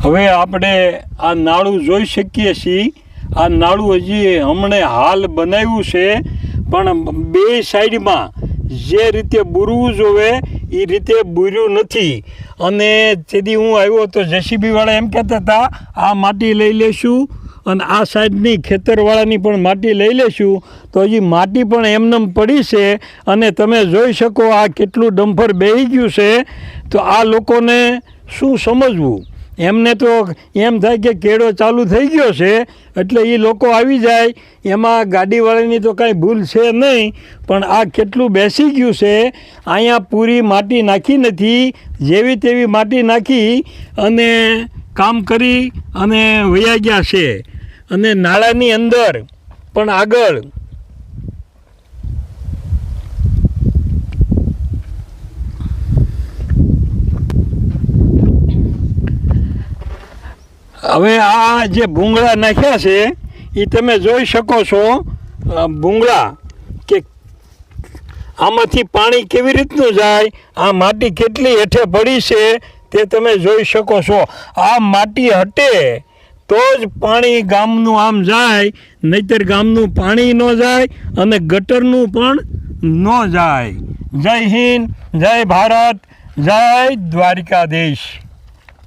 હવે આપણે આ નાળું જોઈ શકીએ છીએ. આ નાળું હજી હમણે હાલ બનાવ્યું છે, પણ બે સાઈડમાં જે રીતે બુરવું જોવે એ રીતે બુર્યું નથી. અને તેથી હું આવ્યો તો જેસીબીવાળા એમ કહેતા હતા આ માટી લઈ લેશું અને આ સાઈડની ખેતરવાળાની પણ માટી લઈ લેશું. તો હજી માટી પણ એમનેમ પડી છે અને તમે જોઈ શકો આ કેટલું ડમ્ફર બેહી ગયું છે. તો આ લોકોને શું સમજવું? એમને તો એમ થાય કે કેળો ચાલુ થઈ ગયો છે એટલે એ લોકો આવી જાય, એમાં ગાડીવાળાની તો કાંઈ ભૂલ છે નહીં. પણ આ કેટલું બેસી ગયું છે. અહીંયા પૂરી માટી નાખી નથી, જેવી તેવી માટી નાખી અને કામ કરી અને વયા ગયા છે. અને નાળાની અંદર પણ આગળ હવે આ જે ભૂંગળા નાખ્યા છે એ તમે જોઈ શકો છો. ભૂંગળા કે આમાંથી પાણી કેવી રીતનું જાય, આ માટી કેટલી હેઠે પડી છે તે તમે જોઈ શકો છો. આ માટી હટે તો જ પાણી ગામનું આમ જાય, નહીંતર ગામનું પાણી ન જાય અને ગટરનું પણ ન જાય. જય હિન્દ, જય ભારત, જય દ્વારિકાધીશ.